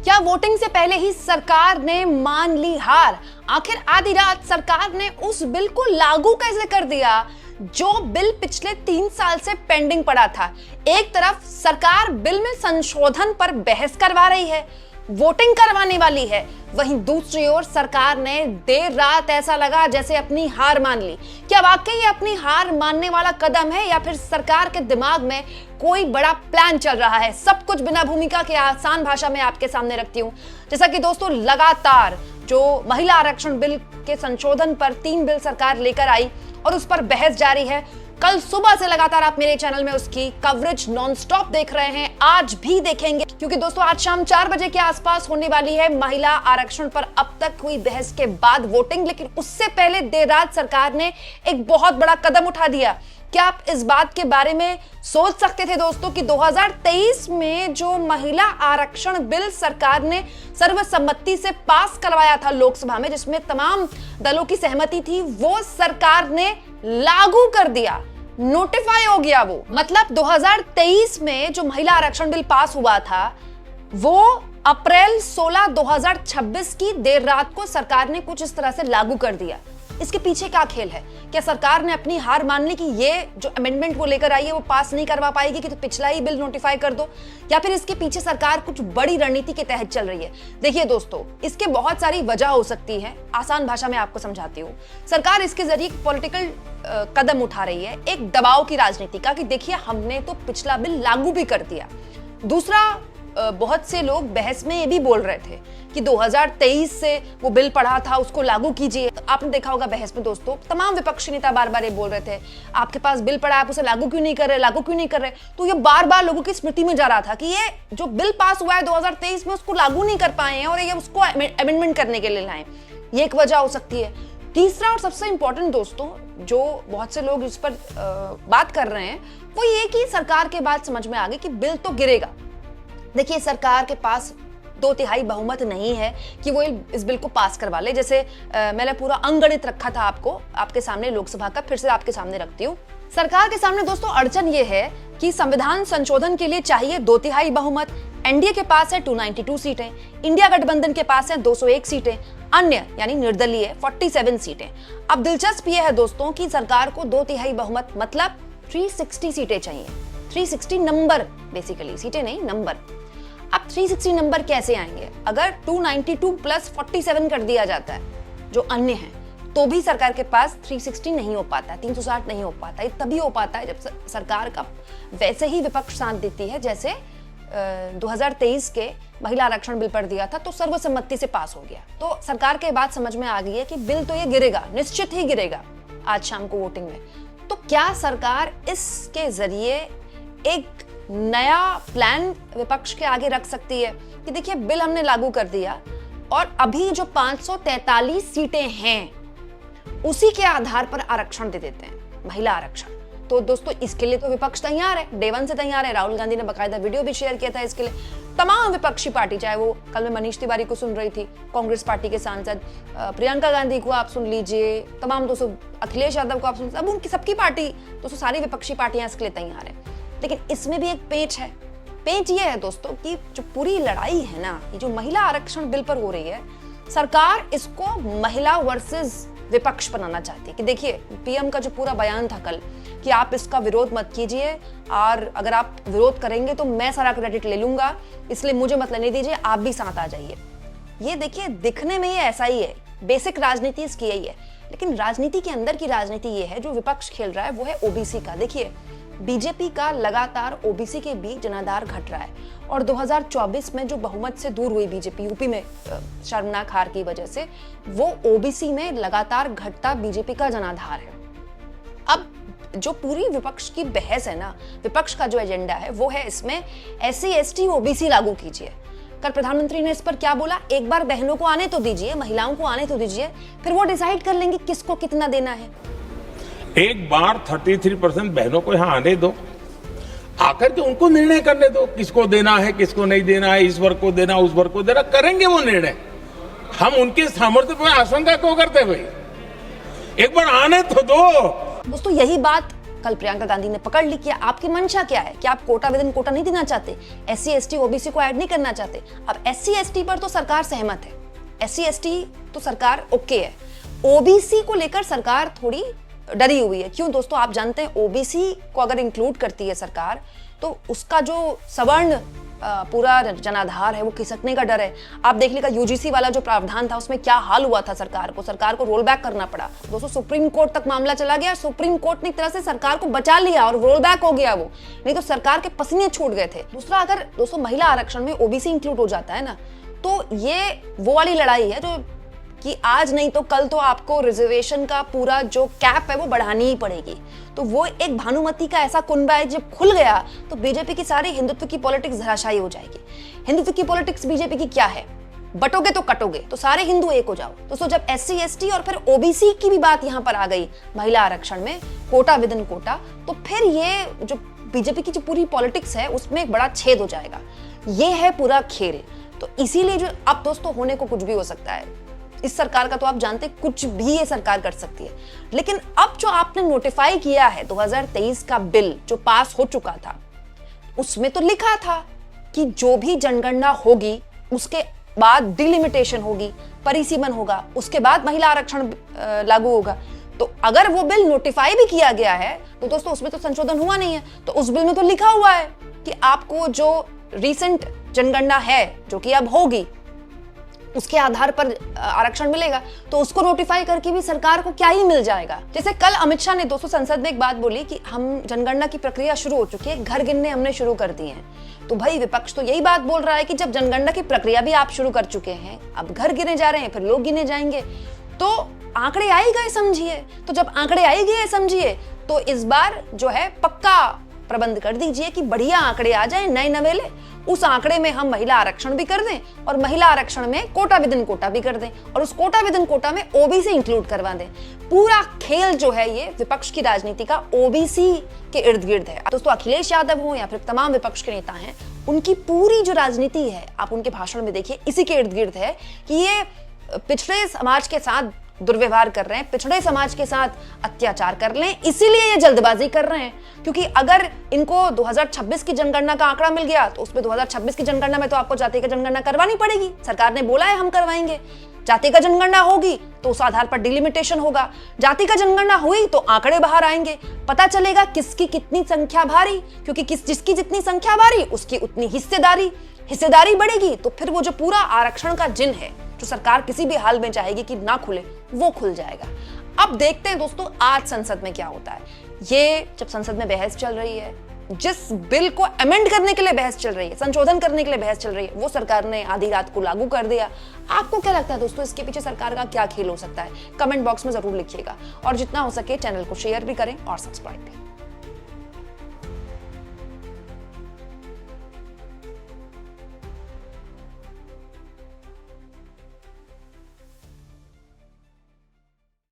क्या वोटिंग से पहले ही सरकार ने मान ली हार? आखिर आधी रात सरकार ने उस बिल को लागू कैसे कर दिया जो बिल पिछले 3 साल से पेंडिंग पड़ा था? एक तरफ सरकार बिल में संशोधन पर बहस करवा रही है, वोटिंग करवाने वाली है, वहीं दूसरी ओर सरकार ने देर रात ऐसा लगा जैसे अपनी हार मान ली। क्या वाकई ये अपनी हार मानने वाला कदम है या फिर सरकार के दिमाग में कोई बड़ा प्लान चल रहा है? सब कुछ बिना भूमिका के आसान भाषा में आपके सामने रखती हूं। जैसा कि दोस्तों, लगातार जो महिला आरक्षण बिल के संशोधन पर 3 बिल सरकार लेकर आई और उस पर बहस जारी है। कल सुबह से लगातार आप मेरे चैनल में उसकी कवरेज नॉनस्टॉप देख रहे हैं, आज भी देखेंगे, क्योंकि दोस्तों आज शाम 4 बजे के आसपास होने वाली है महिला आरक्षण पर अब तक हुई बहस के बाद वोटिंग। लेकिन उससे पहले देर रात सरकार ने एक बहुत बड़ा कदम उठा दिया। क्या आप इस बात के बारे में सोच सकते थे दोस्तों कि 2023 में जो महिला आरक्षण बिल सरकार ने सर्वसम्मति से पास करवाया था लोकसभा में, जिसमें तमाम दलों की सहमति थी, वो सरकार ने लागू कर दिया, नोटिफाई हो गया वो। मतलब 2023 में जो महिला आरक्षण बिल पास हुआ था वो अप्रैल 16, 2026 की देर रात को सरकार ने कुछ इस तरह से लागू कर दिया। इसके पीछे क्या खेल है? क्या सरकार ने अपनी हार मान ली कि ये जो अमेंडमेंट वो लेकर आई है वो पास नहीं करवा पाएगी कि तो पिछला ही बिल नोटिफाई कर दो, या फिर इसके पीछे सरकार कुछ बड़ी रणनीति के तहत चल रही है? देखिए दोस्तों, इसके बहुत सारी वजह हो सकती है, आसान भाषा में आपको समझाती हूँ। सरकार इसके जरिए पॉलिटिकल कदम उठा रही है, एक दबाव की राजनीति का, कि देखिए हमने तो पिछला बिल लागू भी कर दिया। दूसरा, बहुत से लोग बहस में ये भी बोल रहे थे कि 2023 से वो बिल पढ़ा था उसको लागू कीजिए। तो आपने देखा होगा बहस में दोस्तों, तमाम विपक्षी नेता बार बार ये बोल रहे थे, आपके पास बिल पड़ा, आप उसे लागू क्यों नहीं कर रहे, लागू क्यों नहीं कर रहे? तो ये बार बार लोगों की स्मृति में जा रहा था कि ये जो बिल पास हुआ है 2023 में उसको लागू नहीं कर पाए हैं और ये उसको अमेंडमेंट करने के लिए लाए। ये एक वजह हो सकती है। तीसरा और सबसे इंपॉर्टेंट दोस्तों, जो बहुत से लोग इस पर बात कर रहे हैं, वो ये कि सरकार के बाद समझ में आ गई कि बिल तो गिरेगा। देखिए, सरकार के पास 2/3 बहुमत नहीं है कि वो इस बिल को पास करवा ले। जैसे मैंने पूरा अंगणित रखा था आपके सामने लोकसभा का, फिर से आपके सामने रखती हूँ। सरकार के सामने दोस्तों अड़चन ये है कि संविधान संशोधन के लिए चाहिए 2/3 बहुमत। एनडीए के पास है 292 सीटें, इंडिया गठबंधन के पास है 201 सीटें, अन्य यानी निर्दलीय 47 सीटें। अब दिलचस्प ये है दोस्तों कि सरकार को 2/3 बहुमत मतलब 360 सीटें चाहिए। 360 नंबर, बेसिकली सीटें नहीं, नंबर। अब 360 नंबर कैसे आएंगे? अगर 292 प्लस 47 कर दिया जाता है जो अन्य हैं, तो भी सरकार के पास 360 नहीं हो पाता, 360 नहीं हो पाता। ये तभी हो पाता है जब सरकार का वैसे ही विपक्ष साथ देती है, जैसे 2023 के महिला आरक्षण बिल पर दिया था तो सर्वसम्मति से पास हो गया। तो सरकार के बाद समझ में आ गई है कि बिल तो ये गिरेगा, निश्चित ही गिरेगा आज शाम को वोटिंग में। तो क्या सरकार इसके जरिए एक नया प्लान विपक्ष के आगे रख सकती है कि देखिए बिल हमने लागू कर दिया और अभी जो 543 सीटें हैं उसी के आधार पर आरक्षण दे देते हैं, महिला आरक्षण? तो दोस्तों इसके लिए तो विपक्ष तैयार है, डे 1 से तैयार है। राहुल गांधी ने बकायदा वीडियो भी शेयर किया था इसके लिए। तमाम विपक्षी पार्टी, चाहे वो कल मैं मनीष तिवारी को सुन रही थी, कांग्रेस पार्टी के सांसद प्रियंका गांधी को आप सुन लीजिए, तमाम दोस्तों अखिलेश यादव को आप सुन, अब उनकी सबकी पार्टी दोस्तों, सारी विपक्षी पार्टियां इसके लिए तैयार है। लेकिन इसमें भी एक पेच है। पेच ये है दोस्तों कि जो पूरी लड़ाई है ना, ये जो महिला आरक्षण बिल पर हो रही है, सरकार इसको महिला वर्सेस विपक्ष बनाना चाहती है कि देखिए पीएम का जो पूरा बयान था कल कि आप इसका विरोध मत कीजिए और अगर आप विरोध करेंगे तो मैं सारा क्रेडिट ले लूंगा, इसलिए मुझे मत लेने दीजिए, आप भी साथ आ जाइए। ये देखिए दिखने में ये ऐसा ही है, बेसिक राजनीति इसकी यही है। लेकिन राजनीति के अंदर की राजनीति ये है, जो विपक्ष खेल रहा है वो है ओबीसी का। देखिए बीजेपी का लगातार ओबीसी के बीच जनाधार घट रहा है और 2024 में जो बहुमत से दूर हुई बीजेपी यूपी में शर्मनाक हार की वजह से, वो ओबीसी में लगातार घटता बीजेपी का जनाधार है। अब जो पूरी विपक्ष की बहस है ना, विपक्ष का जो एजेंडा है वो है इसमें SC ST OBC लागू कीजिए। कल प्रधानमंत्री ने इस पर क्या बोला, एक बार बहनों को आने तो दीजिए, महिलाओं को आने तो दीजिए, फिर वो डिसाइड कर लेंगे किसको कितना देना है। एक बार 33% बहनों को यहाँ आने दो, आकर के उनको निर्णय करने दो किसको देना है किसको नहीं देना है, इस वर्ग को देना उस वर्ग को देना, करेंगे वो निर्णय। हम उनके सामर्थ्य पर आशंका क्यों करते भाई? एक बार आने तो दो। दोस्तों यही बात कल प्रियंका गांधी ने पकड़ ली कि आपकी मंशा क्या है, कि आप कोटा विद इन कोटा नहीं देना चाहते, SC ST OBC को ऐड नहीं करना चाहते। अब SC ST पर तो सरकार सहमत है, SC ST तो सरकार ओके है, OBC को लेकर सरकार थोड़ी डरी हुई है। क्यों दोस्तों, आप जानते हैं OBC को अगर इंक्लूड करती है सरकार तो उसका जो सवर्ण पूरा जनाधार है वो खिसकने का डर है। आप देख लीजिएगा UGC वाला जो प्रावधान था उसमें क्या हाल हुआ था, सरकार को रोल बैक करना पड़ा। दोस्तों सुप्रीम कोर्ट तक मामला चला गया, सुप्रीम कोर्ट ने एक तरह से सरकार को बचा लिया और रोल बैक हो गया वो, नहीं तो सरकार के पसीने छूट गए थे। दूसरा, अगर दोस्तों महिला आरक्षण में OBC इंक्लूड हो जाता है ना, तो ये वो वाली लड़ाई है जो कि आज नहीं तो कल तो आपको रिजर्वेशन का पूरा जो कैप है वो बढ़ानी ही पड़ेगी। तो वो एक भानुमति का ऐसा कुनबा है, जब खुल गया तो बीजेपी की सारी हिंदुत्व की पॉलिटिक्स धराशायी हो जाएगी। हिंदुत्व की पॉलिटिक्स बीजेपी की क्या है, बटोगे तो कटोगे, तो सारे हिंदू एक हो जाओ। दोस्तों जब SC ST और फिर OBC की भी बात यहाँ पर आ गई महिला आरक्षण में, कोटा विद इन कोटा, तो फिर ये जो बीजेपी की जो पूरी पॉलिटिक्स है उसमें एक बड़ा छेद हो जाएगा। ये है पूरा खेल। तो इसीलिए जो अब दोस्तों होने को कुछ भी हो सकता है, इस सरकार का तो आप जानते हैं कुछ भी ये सरकार कर सकती है। लेकिन अब जो आपने नोटिफाई किया है 2023 का बिल जो पास हो चुका था, उसमें तो लिखा था कि जो भी जनगणना होगी उसके बाद डिलिमिटेशन होगी, परिसीमन होगा, उसके बाद महिला आरक्षण लागू होगा। तो अगर वो बिल नोटिफाई भी किया गया है तो दोस्तों उसमें तो संशोधन हुआ नहीं है। तो उस बिल में तो लिखा हुआ है कि आपको जो रीसेंट जनगणना है जो कि अब होगी उसके आधार पर आरक्षण मिलेगा। तो उसको नोटिफाई करके भी सरकार को क्या ही मिल जाएगा। जैसे कल अमित शाह ने दोस्तों संसद में एक बात बोली कि हम जनगणना की प्रक्रिया शुरू हो चुकी है, घर गिनने हमने शुरू कर दिए हैं। तो भाई विपक्ष तो यही बात बोल रहा है कि जब जनगणना की प्रक्रिया भी आप शुरू कर चुके हैं, अब घर गिने जा रहे हैं, फिर लोग गिने जाएंगे, तो आंकड़े आ ही गए समझिए। तो जब आंकड़े आ ही गए समझिए तो इस बार जो है पक्का प्रबंध कर दीजिए कि बढ़िया आंकड़े आ जाए नए नवेले, उस आंकड़े में हम महिला आरक्षण भी कर दें और महिला आरक्षण में कोटा विद इन कोटा भी कर दें और उस कोटा विद इन कोटा में OBC इंक्लूड करवा दें। पूरा खेल जो है ये विपक्ष की राजनीति का OBC के इर्द गिर्द है। दोस्तों अखिलेश यादव हो या फिर तमाम विपक्ष के नेता हैं, उनकी पूरी जो राजनीति है आप उनके भाषण में देखिए इसी के इर्द गिर्द है कि ये पिछड़े समाज के साथ दुर्व्यवहार कर रहे हैं, पिछड़े समाज के साथ अत्याचार कर रहे हैं, इसीलिए ये जल्दबाजी कर रहे हैं। क्योंकि अगर इनको 2026 की जनगणना का आंकड़ा मिल गया तो उसमें 2026 की जनगणना में तो आपको जाति का जनगणना करवानी पड़ेगी, सरकार ने बोला है हम करवाएंगे। जाति का जनगणना होगी तो उस आधार पर डिलिमिटेशन होगा, जाति का जनगणना हुई तो आंकड़े बाहर आएंगे, पता चलेगा किसकी कितनी संख्या भारी, क्योंकि जिसकी जितनी संख्या भारी उसकी उतनी हिस्सेदारी बढ़ेगी। तो फिर वो जो पूरा आरक्षण का जिन है जो सरकार किसी भी हाल में चाहेगी कि ना खुले, वो खुल जाएगा। अब देखते हैं दोस्तों आज संसद में क्या होता है। ये जब संसद में बहस चल रही है, जिस बिल को अमेंड करने के लिए बहस चल रही है, संशोधन करने के लिए बहस चल रही है, वो सरकार ने आधी रात को लागू कर दिया। आपको क्या लगता है दोस्तों, इसके पीछे सरकार का क्या खेल हो सकता है? कमेंट बॉक्स में जरूर लिखिएगा और जितना हो सके चैनल को शेयर भी करें और सब्सक्राइब भी।